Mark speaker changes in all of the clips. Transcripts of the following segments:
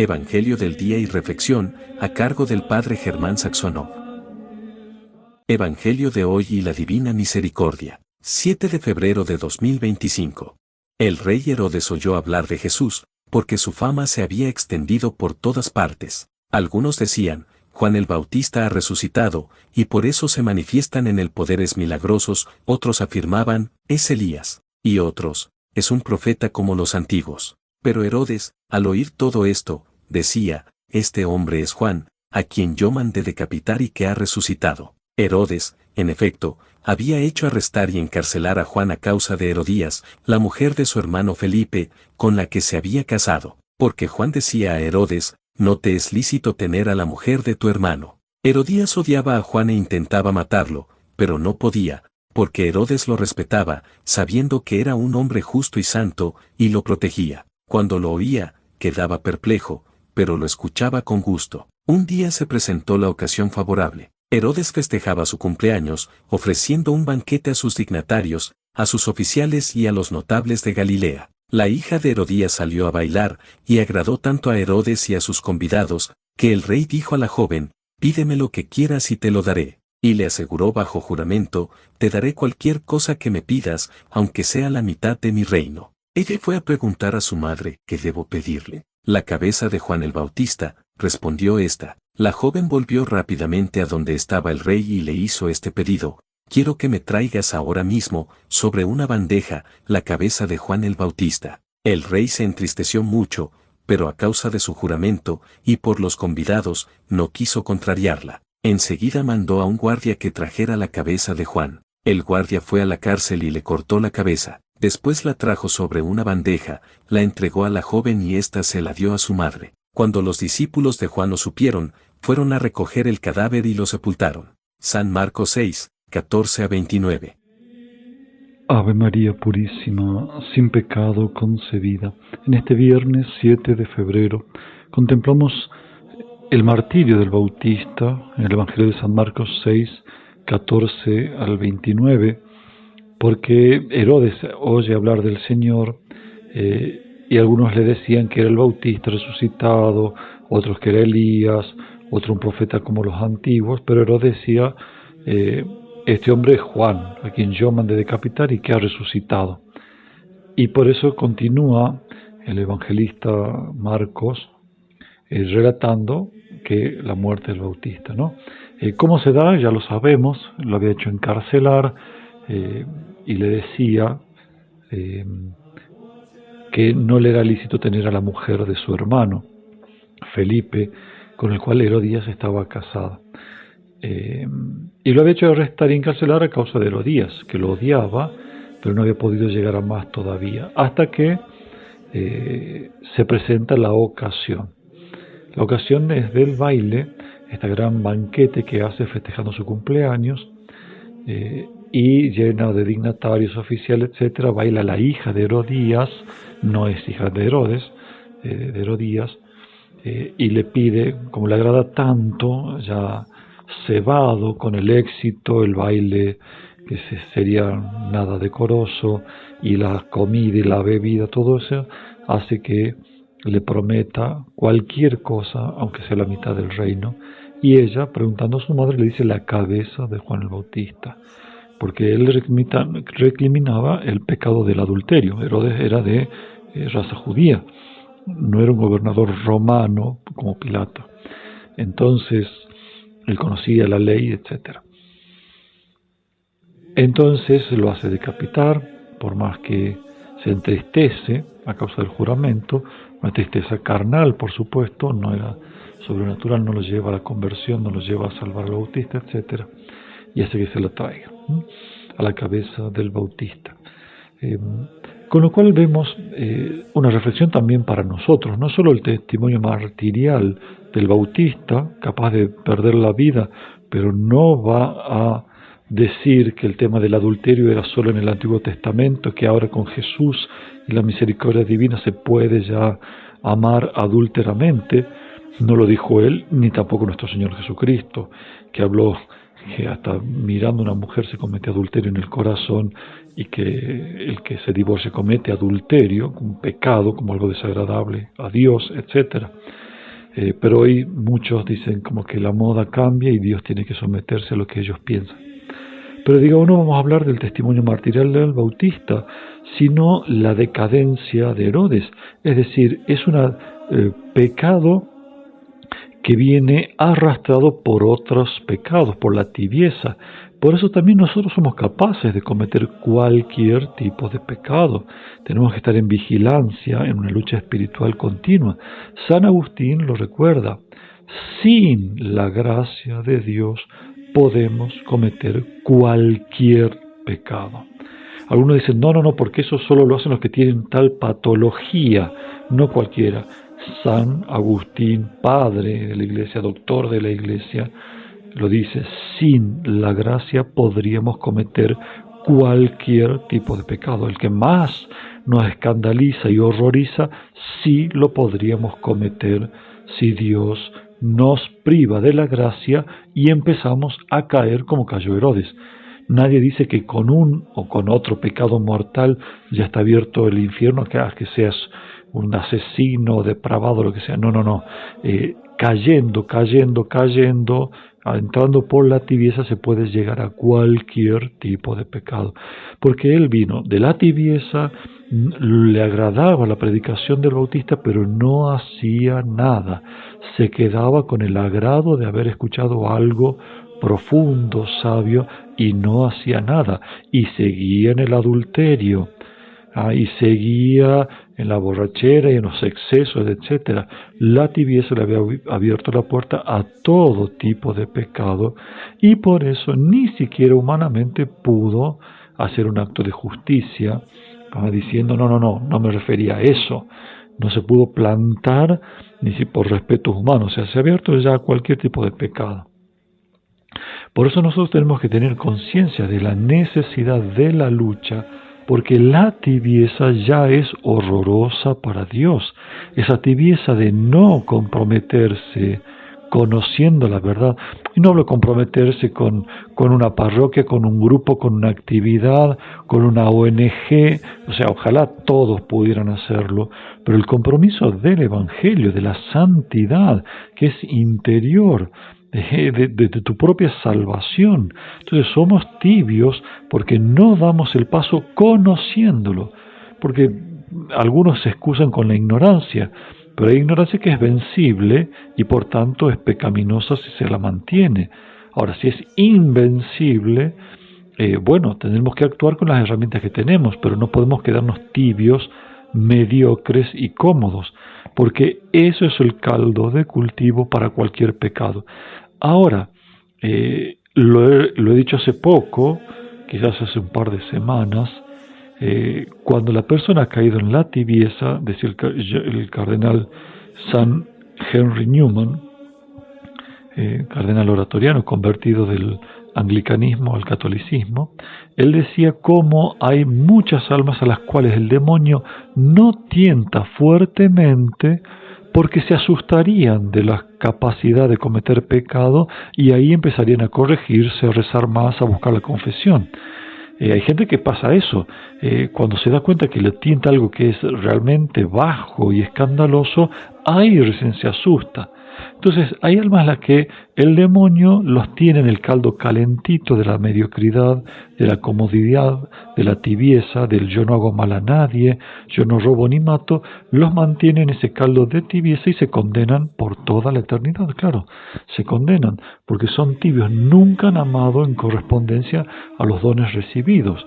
Speaker 1: Evangelio del Día y Reflexión, a cargo del Padre Germán Saxonov. Evangelio de hoy y la Divina Misericordia. 7 de febrero de 2025. El rey Herodes oyó hablar de Jesús, porque su fama se había extendido por todas partes. Algunos decían, Juan el Bautista ha resucitado, y por eso se manifiestan en él poderes milagrosos. Otros afirmaban, es Elías. Y otros, es un profeta como los antiguos. Pero Herodes, al oír todo esto, decía, este hombre es Juan, a quien yo mandé decapitar y que ha resucitado. Herodes, en efecto, había hecho arrestar y encarcelar a Juan a causa de Herodías, la mujer de su hermano Felipe, con la que se había casado, porque Juan decía a Herodes, no te es lícito tener a la mujer de tu hermano. Herodías odiaba a Juan e intentaba matarlo, pero no podía, porque Herodes lo respetaba, sabiendo que era un hombre justo y santo, y lo protegía. Cuando lo oía, quedaba perplejo, pero lo escuchaba con gusto. Un día se presentó la ocasión favorable. Herodes festejaba su cumpleaños, ofreciendo un banquete a sus dignatarios, a sus oficiales y a los notables de Galilea. La hija de Herodías salió a bailar, y agradó tanto a Herodes y a sus convidados, que el rey dijo a la joven, pídeme lo que quieras y te lo daré. Y le aseguró bajo juramento, te daré cualquier cosa que me pidas, aunque sea la mitad de mi reino. Ella fue a preguntar a su madre, ¿qué debo pedirle? La cabeza de Juan el Bautista, respondió ésta. La joven volvió rápidamente a donde estaba el rey y le hizo este pedido, quiero que me traigas ahora mismo, sobre una bandeja, la cabeza de Juan el Bautista. El rey se entristeció mucho, pero a causa de su juramento, y por los convidados, no quiso contrariarla. Enseguida mandó a un guardia que trajera la cabeza de Juan. El guardia fue a la cárcel y le cortó la cabeza. Después la trajo sobre una bandeja, la entregó a la joven y ésta se la dio a su madre. Cuando los discípulos de Juan lo supieron, fueron a recoger el cadáver y lo sepultaron. San Marcos 6, 14 a 29.
Speaker 2: Ave María Purísima, sin pecado concebida. En este viernes 7 de febrero contemplamos el martirio del Bautista en el Evangelio de San Marcos 6, 14 al 29, porque Herodes oye hablar del Señor y algunos le decían que era el Bautista resucitado, otros que era Elías, otro un profeta como los antiguos, pero Herodes decía, este hombre es Juan, a quien yo mandé decapitar y que ha resucitado. Y por eso continúa el evangelista Marcos relatando que la muerte del Bautista, ¿no? ¿Cómo se da? Ya lo sabemos, lo había hecho encarcelar y le decía que no le era lícito tener a la mujer de su hermano, Felipe, con el cual Herodías estaba casada. Y lo había hecho arrestar y encarcelar a causa de Herodías, que lo odiaba, pero no había podido llegar a más todavía, hasta que se presenta la ocasión. La ocasión es del baile, este gran banquete que hace festejando su cumpleaños, y llena de dignatarios, oficiales, etcétera. Baila la hija de Herodías, no es hija de Herodes, de Herodías, y le pide, como le agrada tanto, ya cebado con el éxito, el baile que sería nada decoroso, y la comida y la bebida, todo eso hace que le prometa cualquier cosa, aunque sea la mitad del reino. Y ella, preguntando a su madre, le dice la cabeza de Juan el Bautista, porque él recriminaba el pecado del adulterio. Herodes era de raza judía, no era un gobernador romano como Pilato. Entonces, él conocía la ley, etc. Entonces lo hace decapitar, por más que se entristece a causa del juramento, una tristeza carnal, por supuesto, no era sobrenatural, no lo lleva a la conversión, no lo lleva a salvar al Bautista, etc. Y hace que se lo traiga a la cabeza del Bautista. Con lo cual vemos una reflexión también para nosotros, no solo el testimonio martirial del Bautista, capaz de perder la vida, pero no va a decir que el tema del adulterio era solo en el Antiguo Testamento, que ahora con Jesús y la misericordia divina se puede ya amar adúlteramente. No lo dijo él, ni tampoco nuestro Señor Jesucristo, que habló que hasta mirando a una mujer se comete adulterio en el corazón, y que el que se divorcia comete adulterio, un pecado, como algo desagradable a Dios, etc. Pero hoy muchos dicen como que la moda cambia y Dios tiene que someterse a lo que ellos piensan. Pero digamos, no vamos a hablar del testimonio martirial del Bautista, sino la decadencia de Herodes. Es decir, es un pecado que viene arrastrado por otros pecados, por la tibieza. Por eso también nosotros somos capaces de cometer cualquier tipo de pecado. Tenemos que estar en vigilancia, en una lucha espiritual continua. San Agustín lo recuerda: sin la gracia de Dios podemos cometer cualquier pecado. Algunos dicen, no, porque eso solo lo hacen los que tienen tal patología, no cualquiera. San Agustín, padre de la Iglesia, doctor de la Iglesia, lo dice: sin la gracia podríamos cometer cualquier tipo de pecado. El que más nos escandaliza y horroriza, sí lo podríamos cometer si Dios nos priva de la gracia y empezamos a caer como cayó Herodes. Nadie dice que con un o con otro pecado mortal ya está abierto el infierno, que seas un asesino, depravado, lo que sea. No. Cayendo, entrando por la tibieza se puede llegar a cualquier tipo de pecado. Porque él vino de la tibieza, le agradaba la predicación del Bautista, pero no hacía nada. Se quedaba con el agrado de haber escuchado algo profundo, sabio, y no hacía nada. Y seguía en el adulterio, y seguía en la borrachera y en los excesos, etc. La tibieza le había abierto la puerta a todo tipo de pecado, y por eso ni siquiera humanamente pudo hacer un acto de justicia, diciendo no me refería a eso. No se pudo plantar ni si por respetos humanos. O sea, se ha abierto ya a cualquier tipo de pecado. Por eso nosotros tenemos que tener conciencia de la necesidad de la lucha, porque la tibieza ya es horrorosa para Dios. Esa tibieza de no comprometerse conociendo la verdad. Y no hablo de comprometerse con una parroquia, con un grupo, con una actividad, con una ONG. O sea, ojalá todos pudieran hacerlo. Pero el compromiso del Evangelio, de la santidad, que es interior, de tu propia salvación. Entonces somos tibios porque no damos el paso conociéndolo, porque algunos se excusan con la ignorancia, pero hay ignorancia que es vencible y por tanto es pecaminosa si se la mantiene. Ahora, si es invencible, tenemos que actuar con las herramientas que tenemos, pero no podemos quedarnos tibios, mediocres y cómodos, porque eso es el caldo de cultivo para cualquier pecado. Ahora, lo he dicho hace poco, quizás hace un par de semanas, cuando la persona ha caído en la tibieza, decía el cardenal San Henry Newman, cardenal oratoriano convertido del anglicanismo al catolicismo, él decía cómo hay muchas almas a las cuales el demonio no tienta fuertemente porque se asustarían de la capacidad de cometer pecado y ahí empezarían a corregirse, a rezar más, a buscar la confesión. Hay gente que pasa eso, cuando se da cuenta que le tienta algo que es realmente bajo y escandaloso, ahí recién se asusta. Entonces hay almas a las que el demonio los tiene en el caldo calentito de la mediocridad, de la comodidad, de la tibieza, del yo no hago mal a nadie, yo no robo ni mato, los mantiene en ese caldo de tibieza y se condenan por toda la eternidad. Claro, se condenan porque son tibios, nunca han amado en correspondencia a los dones recibidos.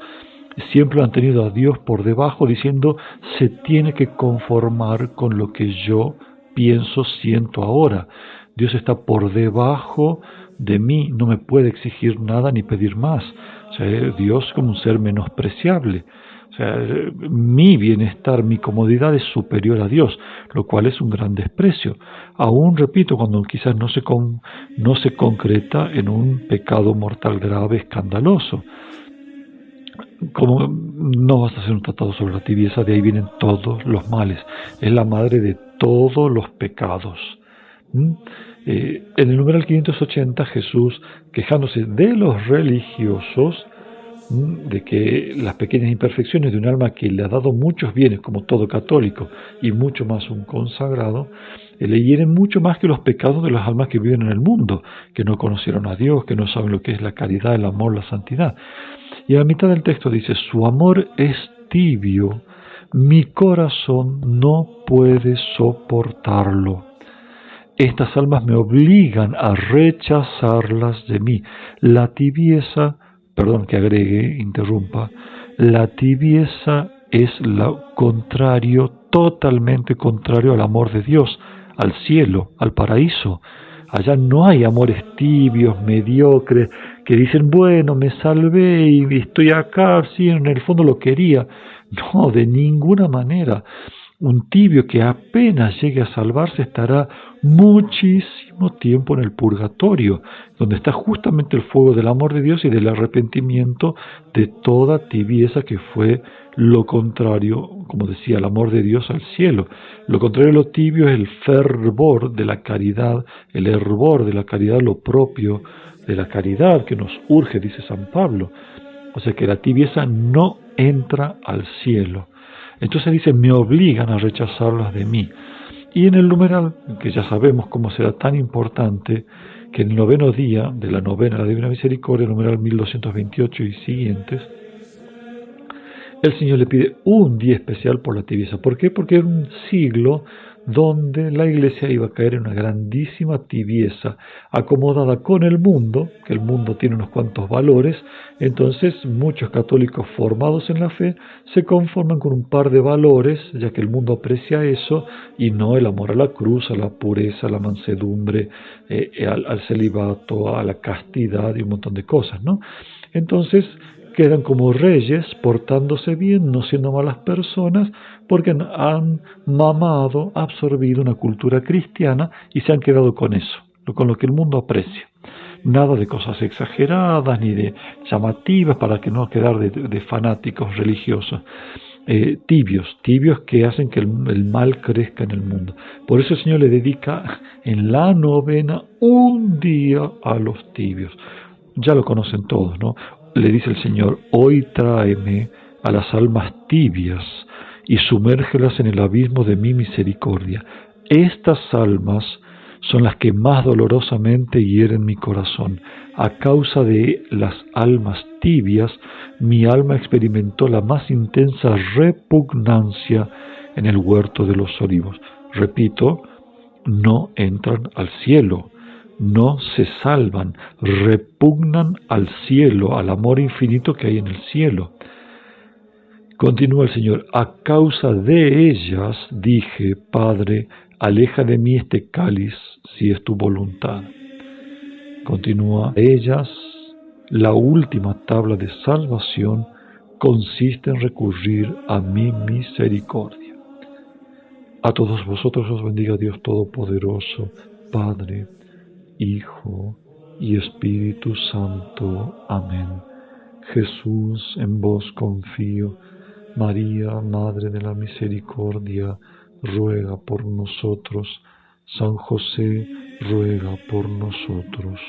Speaker 2: Siempre han tenido a Dios por debajo, diciendo se tiene que conformar con lo que yo pienso, siento ahora. Dios está por debajo de mí, no me puede exigir nada ni pedir más. O sea, Dios como un ser menospreciable. O sea, mi bienestar, mi comodidad es superior a Dios, lo cual es un gran desprecio. Aún, repito, cuando quizás no se concreta en un pecado mortal grave, escandaloso. Como no vas a hacer un tratado sobre la tibieza, de ahí vienen todos los males. Es la madre de todos los pecados. En el numeral 580, Jesús, quejándose de los religiosos, de que las pequeñas imperfecciones de un alma que le ha dado muchos bienes, como todo católico, y mucho más un consagrado, le hieren mucho más que los pecados de las almas que viven en el mundo, que no conocieron a Dios, que no saben lo que es la caridad, el amor, la santidad. Y a la mitad del texto dice, su amor es tibio, mi corazón no puede soportarlo. Estas almas me obligan a rechazarlas de mí. La tibieza, perdón que agregue, interrumpa, la tibieza es lo contrario, totalmente contrario al amor de Dios, al cielo, al paraíso. Allá no hay amores tibios, mediocres, que dicen, bueno, me salvé y estoy acá, sí, en el fondo lo quería. No, de ninguna manera. Un tibio que apenas llegue a salvarse estará muchísimo tiempo en el purgatorio, donde está justamente el fuego del amor de Dios y del arrepentimiento de toda tibieza que fue lo contrario, como decía, el amor de Dios al cielo. Lo contrario de lo tibio es el fervor de la caridad, el hervor de la caridad, lo propio de la caridad que nos urge, dice San Pablo. O sea que la tibieza no entra al cielo. Entonces dice, me obligan a rechazarlas de mí. Y en el numeral, que ya sabemos cómo será tan importante, que en el 9º día de la novena de la Divina Misericordia, numeral 1228 y siguientes, el Señor le pide un día especial por la tibieza. ¿Por qué? Porque era un siglo donde la Iglesia iba a caer en una grandísima tibieza, acomodada con el mundo, que el mundo tiene unos cuantos valores. Entonces muchos católicos formados en la fe se conforman con un par de valores, ya que el mundo aprecia eso, y no el amor a la cruz, a la pureza, a la mansedumbre, al celibato, a la castidad y un montón de cosas, ¿no? Entonces quedan como reyes, portándose bien, no siendo malas personas, porque han mamado, absorbido una cultura cristiana y se han quedado con eso, con lo que el mundo aprecia. Nada de cosas exageradas ni de llamativas para que no quedar de fanáticos religiosos. Tibios que hacen que el mal crezca en el mundo. Por eso el Señor le dedica en la novena un día a los tibios. Ya lo conocen todos, ¿no? Le dice el Señor, hoy tráeme a las almas tibias y sumérgelas en el abismo de mi misericordia. Estas almas son las que más dolorosamente hieren mi corazón. A causa de las almas tibias, mi alma experimentó la más intensa repugnancia en el huerto de los olivos. Repito, no entran al cielo, no se salvan, repugnan al cielo, al amor infinito que hay en el cielo. Continúa el Señor, a causa de ellas dije, Padre, aleja de mí este cáliz si es tu voluntad. Continúa, ellas, la última tabla de salvación consiste en recurrir a mi misericordia. A todos vosotros os bendiga Dios Todopoderoso, Padre, Hijo y Espíritu Santo. Amén. Jesús, en vos confío. María, Madre de la Misericordia, ruega por nosotros. San José, ruega por nosotros.